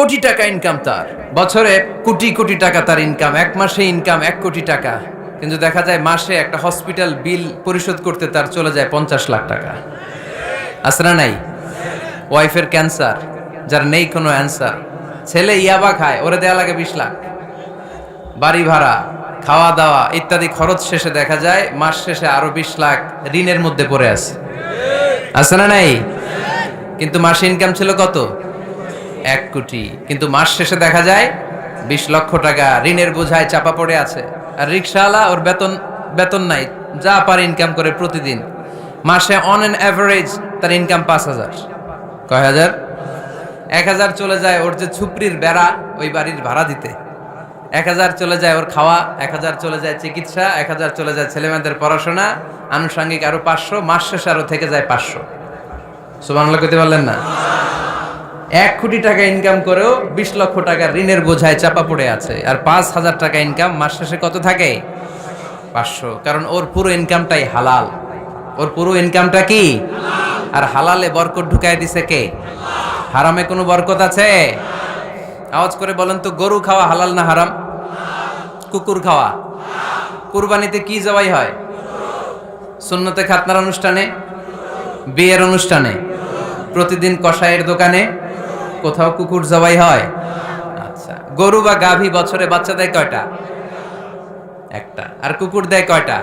কোটি টাকা ইনকাম, তার বছরে কোটি কোটি টাকা তার ইনকাম, এক মাসে ইনকাম 1 কোটি টাকা, কিন্তু দেখা যায় মাসে একটা হসপিটাল বিল পরিশোধ করতে তার চলে যায় 50 লাখ টাকা। আছে না নাই? ওয়াইফের ক্যান্সার, যার নেই কোনো অ্যান্সার, ছেলে ইয়াবা খায়, ওরে দেয়া লাগে 20 লাখ, বাড়ি ভাড়া, খাওয়া দাওয়া ইত্যাদি খরচ শেষে দেখা যায় মাস শেষে আরো 20 লাখ ঋণের মধ্যে পড়ে আছে না নাই? কিন্তু মাসে ইনকাম ছিল কত? 1 কোটি, কিন্তু মাস শেষে দেখা যায় 20 লক্ষ টাকা ঋণের বোঝায় চাপা পড়ে আছে। আর রিক্সাওয়ালা, ওর বেতন নাই, যা পারে ইনকাম করে প্রতিদিন, মাসে অন অ্যান অ্যাভারেজ তার ইনকাম 5,000। কয় হাজার? 1,000 চলে যায় ওর যে ছুপড়ির বেড়া, ওই বাড়ির ভাড়া দিতে, 1,000 চলে যায় ওর খাওয়া, 1,000 চলে যায় চিকিৎসা, 1,000 চলে যায় ছেলেমেয়েদের পড়াশোনা, আনুষঙ্গিক আরো 500, মাস শেষে আরো থেকে যায় 500। সুবহানাল্লাহ কইতে পারলেন না? 1 কোটি টাকা ইনকাম করেও 20 লক্ষ টাকা ঋণের বোঝায় চাপা পড়ে আছে। আর 5,000 টাকা ইনকাম, মাস শেষে কত থাকে? 500। কারণ ওর পুরো ইনকামটাই হালাল। ওর পুরো ইনকামটা কি? আর হালালে বরকত ঢুকায় দিছে কে? হারামে কোনো বরকত আছে? আওয়াজ করে বলেন তো, গরু খাওয়া হালাল না হারাম? কুকুর খাওয়া? কুরবানিতে কি জবাই হয়? সুন্নতে খাতনার অনুষ্ঠানে, বিয়ের অনুষ্ঠানে, প্রতিদিন কসাইয়ের দোকানে, কোথাও কুকুর জবাই হয়? আচ্ছা, গরু বা গাভী বছরে বাচ্চা দেয় কয়টা? একটা। আর কুকুর দেয় কয়টা?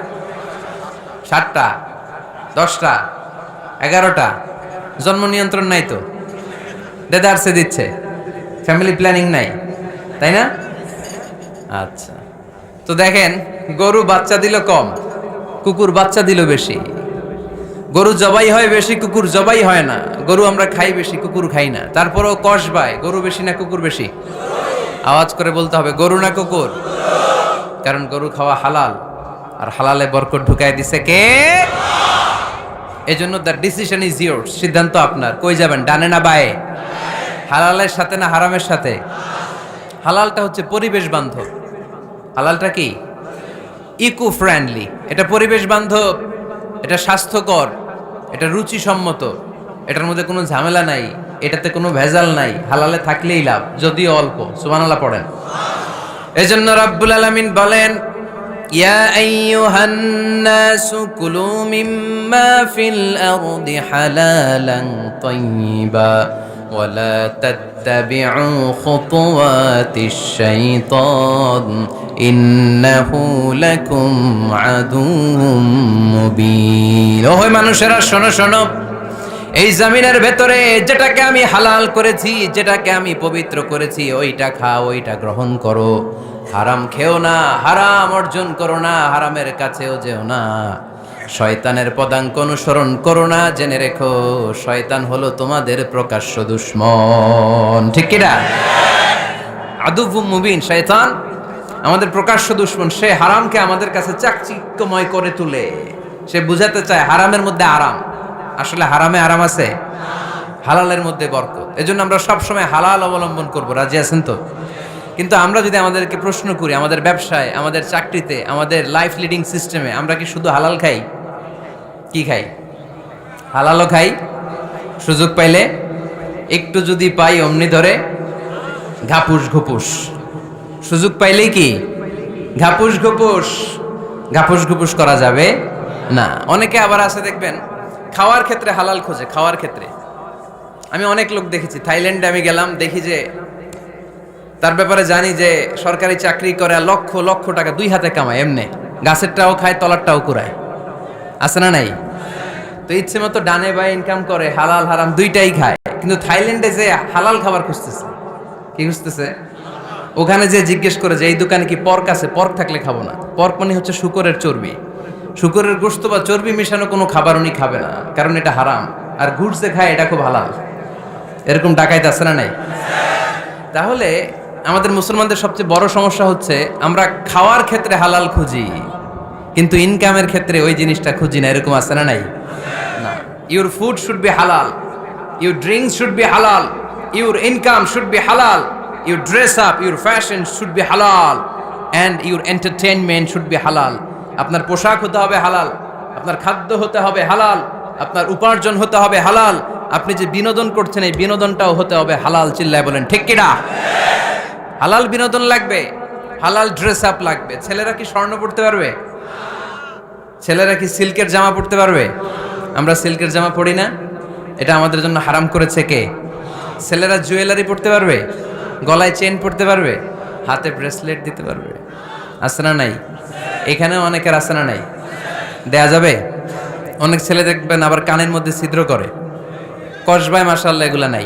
7টা, 10টা, 11টা। জন্ম নিয়ন্ত্রণ নাই তো, দেদারসে দিচ্ছে, ফ্যামিলি প্ল্যানিং নাই, তাই না? আচ্ছা, তো দেখেন, গরু বাচ্চা দিল কম, কুকুর বাচ্চা দিল বেশি। গরু জবাই হয় বেশি, কুকুর জবাই হয় না। গরু আমরা খাই বেশি, কুকুর খাই না। তারপরেও কসবায় গরু বেশি না কুকুর বেশি? আওয়াজ করে বলতে হবে, গরু না কুকুর? কারণ গরু খাওয়া হালাল, আর হালালে বরকত ঢুকায় দিছে কে? এজন্য দ্য ডিসিশন ইজ ইয়োরস, সিদ্ধান্ত আপনার। কই যাবেন, ডানে না বায়ে? হালালের সাথে না হারামের সাথে? হালালটা হচ্ছে পরিবেশ বান্ধব। হালালটা কি? ইকো ফ্রেন্ডলি, এটা পরিবেশ বান্ধব, এটা স্বাস্থ্যকর, এটা রুচিসম্মত, এটার মধ্যে কোনো ঝামেলা নাই, এটাতে কোনো ভেজাল নাই। হালালে থাকলেই লাভ, যদিও অল্প। সুবহানাল্লাহ পড়েন। এজন্য রাব্বুল আলামিন বলেন, ইয়া আইয়ুহান নাসু কুলু মিম্মা ফিল আরদি হালালান তাইয়্যিবা ওয়ালা তাত্তাবিউ খুতুওয়াতিশ শাইতান ইন্নাহু লাকুম আদুউম মুবিন। ওহে মানুষেরা, শোনো শোনো, এই জমিনের ভেতরে যেটাকে আমি হালাল করেছি, যেটাকে আমি পবিত্র করেছি, ওইটা খাও, ওইটা গ্রহণ করো। হারাম খেও না, হারাম অর্জন করো না, হারামের কাছেও যেও না। শয়তানের পদাঙ্ক অনুসরণ করো না। জেনে রেখো, শয়তান হলো তোমাদের প্রকাশ্য দুশমন। ঠিক কিনা? আদুউম মুবিন। শয়তান আমাদের প্রকাশ্য দুশমন। সে হারামকে আমাদের কাছে চাকচিক্যময় করে তুলে। সে বুঝাতে চায় হারামের মধ্যে আরাম। আসলে হারামে আরাম আছে, হালালের মধ্যে বরকত। এজন্য আমরা সবসময় হালাল অবলম্বন করব। রাজি আছেন তো? কিন্তু আমরা যদি আমাদেরকে প্রশ্ন করি, আমাদের ব্যবসায়, আমাদের চাকরিতে, আমাদের লাইফ লিডিং সিস্টেমে আমরা কি শুধু হালাল খাই? কি খাই? হালালও খাই, সুযোগ পাইলে একটু যদি পাই অমনি ধরে ঘাপুস ঘুপুস। সুযোগ পাইলেই কি ঘাপুস ঘুপুস? ঘাপুস ঘুপুস করা যাবে না। অনেকে আবার আছে দেখবেন, খাওয়ার ক্ষেত্রে হালাল খোঁজে। খাওয়ার ক্ষেত্রে আমি অনেক লোক দেখেছি। থাইল্যান্ডে আমি গেলাম, দেখি যে তার ব্যাপারে জানি যে সরকারি চাকরি করে, লক্ষ লক্ষ টাকা 2 হাতে কামায়, এমনি গাছেরটাও খায়, তলারটাও কুড়ায়। আছে না নাই? তো ইচ্ছে মতো ডানে বায়ে ইনকাম করে, হালাল হারাম দুইটাই খায়। কিন্তু থাইল্যান্ডে যে হালাল খাবার খুঁজতেছে, কি খুঁজতেছে? ওখানে যে জিজ্ঞেস করে যে এই দোকানে কি পর্ক আছে? পর্ক থাকলে খাবো না। পর্ক মানে হচ্ছে শুকরের চর্বি। শুকরের গোশত বা চর্বি মিশানো কোনো খাবার উনি খাবে না, কারণ এটা হারাম। আর ঘুষ যে খায়, এটা খুব হালাল। এরকম ডাকাইত আছে না নাই? তাহলে আমাদের মুসলমানদের সবচেয়ে বড় সমস্যা হচ্ছে, আমরা খাওয়ার ক্ষেত্রে হালাল খুঁজি, কিন্তু ইনকামের ক্ষেত্রে ওই জিনিসটা খুঁজি না। এরকম আছে না নাই? না। Your food should be halal, your drinks should be halal, your income should be halal, your dress up, your fashion should be halal, and your entertainment should be halal. আপনার পোশাক হতে হবে হালাল, আপনার খাদ্য হতে হবে হালাল, আপনার উপার্জন হতে হবে হালাল, আপনি যে বিনোদন করছেন এই বিনোদনটাও হতে হবে হালাল। চিল্লায় বলেন ঠিক কিনা? হালাল বিনোদন লাগবে, হালাল ড্রেস আপ লাগবে। ছেলেরা কি স্বর্ণ পড়তে পারবে? ছেলেরা কি সিল্কের জামা পড়তে পারবে? আমরা সিল্কের জামা পরি না, এটা আমাদের জন্য হারাম করেছে কে? ছেলেরা জুয়েলারি পড়তে পারবে? গলায় চেন পড়তে পারবে? হাতে ব্রেসলেট দিতে পারবে? আছে না নাই? এখানেও অনেকের আছে না নাই? দেয়া যাবে? অনেক ছেলে দেখবেন আবার কানের মধ্যে ছিদ্র করে, কসবায়, মাশাআল্লাহ এগুলা নাই।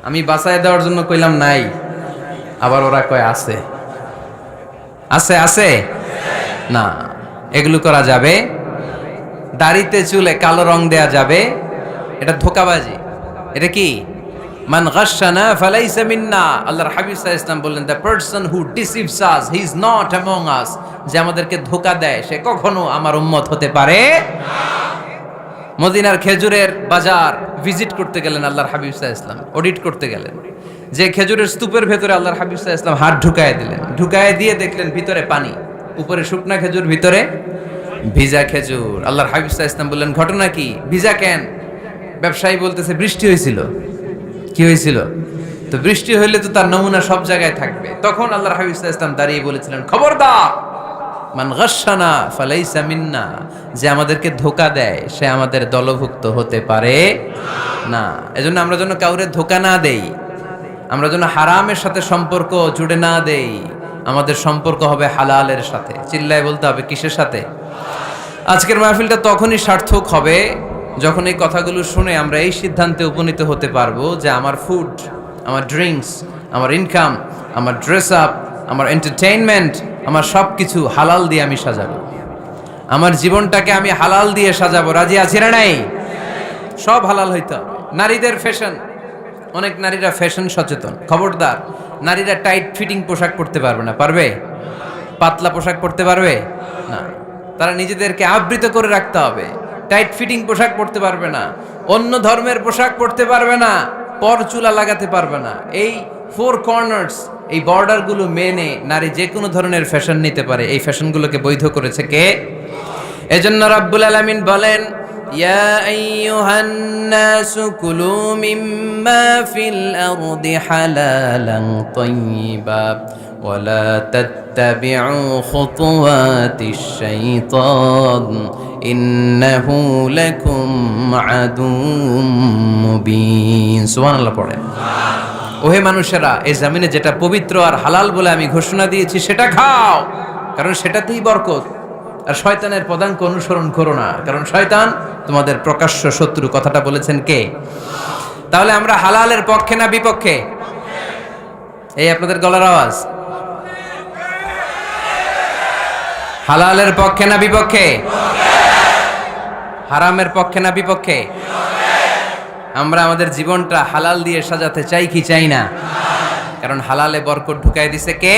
আমি বাঁচায় দেওয়ার জন্য কইলাম নাই, আবার ওরা কয় আছে। আছে আছে না, এগুলো করা যাবে? দাড়িতে চুলে কালো রং দেয়া যাবে? এটা ধোঁকাবাজি। এটা কি? মান গাশশানা ফালাইসা মিন্না। আল্লাহর হাবিব সাল্লাল্লাহু আলাইহি ওয়াসাল্লাম বললেন, the person who deceives us he is not among আস। যে আমাদেরকে ধোঁকা দেয় সে কখনো আমার উম্মত হতে পারে না। মদিনার খেজুরের বাজার ভিজিট করতে গেলেন আল্লাহর হাবিব সাল্লাল্লাহু আলাইহি ওয়াসাল্লাম, অডিট করতে গেলেন। যে খেজুরের স্তূপের ভেতরে আল্লাহর হাবিব সাল্লাল্লাহু আলাইহি ওয়াসাল্লাম হাত ঢুকায় দিলেন, ঢুকায় দিয়ে দেখলেন ভিতরে পানি, উপরে শুকনা খেজুর, ভিতরে ভিজা খেজুর। আল্লাহর হাবিব সাল্লাল্লাহু আলাইহি ওয়াসাল্লাম বললেন, ঘটনা কি? ভিজা কেন? ব্যবসায়ী বলতেছে বৃষ্টি হয়েছিল। কি হয়েছিল? তো বৃষ্টি হইলে তো তার নমুনা সব জায়গায় থাকবে। তখন আল্লাহর হাবিব সাল্লাল্লাহু আলাইহি ওয়াসাল্লাম দাঁড়িয়ে বলেছিলেন, খবরদার, মান গাশশানা ফালাইসা মিন্না। যে আমাদেরকে ধোঁকা দেয় সে আমাদের দলভুক্ত হতে পারে না। এজন্য আমরা যেন কাউরে ধোঁকা না দেই, আমরা যেন হারামের সাথে সম্পর্ক জুড়ে না দেই। আমাদের সম্পর্ক হবে হালালের সাথে। চিল্লায় বলতে হবে কিসের সাথে? আজকের মাহফিলটা তখনই সার্থক হবে যখন এই কথাগুলো শুনে আমরা এই সিদ্ধান্তে উপনীত হতে পারবো যে আমার ফুড, আমার ড্রিঙ্কস, আমার ইনকাম, আমার ড্রেস আপ, আমার এন্টারটেইনমেন্ট, আমার সব কিছু হালাল দিয়ে আমি সাজাবো। আমার জীবনটাকে আমি হালাল দিয়ে সাজাবো। রাজি আছি না নাই? সব হালাল হইতে হবে। নারীদের ফ্যাশন, অনেক নারীরা ফ্যাশন সচেতন। খবরদার, নারীরা টাইট ফিটিং পোশাক পরতে পারবে না। পারবে? পাতলা পোশাক পরতে পারবে না। তারা নিজেদেরকে আবৃত করে রাখতে হবে। টাইট ফিটিং পোশাক পরতে পারবে না, অন্য ধর্মের পোশাক পরতে পারবে না, পর চুলা লাগাতে পারবে না। এই ফোর কর্নার্স, এই বর্ডারগুলো মেনে নারী যে কোনো ধরনের ফ্যাশন নিতে পারে। এই ফ্যাশনগুলোকে বৈধ করেছে কে? এজন্য রাব্বুল আলামিন বলেন, ইয়া আইয়ুহান নাসু কুলু মিম্মা ফিল আরদি হালালান তাইয়্যিবা ওয়ালা তাত্তাবিউ খুতুওয়াতিশ শাইতান ইন্নাহু লাকুম আদুউম মুবিন। সুবহানাল্লাহ পড়েন। ওহে মানুষেরা, এই জমিনে যেটা পবিত্র আর হালাল বলে আমি ঘোষণা দিয়েছি সেটা খাও, কারণ সেটাতেই বরকত। আর শয়তানের পদাঙ্ক অনুসরণ করো না, কারণ শয়তান তোমাদের প্রকাশ্য শত্রু। কথাটা বলেছেন কে? তাহলে আমরা হালালের পক্ষে না বিপক্ষে? এই আপনাদের গলার আওয়াজ। হালালের পক্ষে না বিপক্ষে? হারামের পক্ষে না বিপক্ষে? আমরা আমাদের জীবনটা হালাল দিয়ে সাজাতে চাই কি চাই না? কারণ হালালে বরকত ঢুকাই দিছে কে?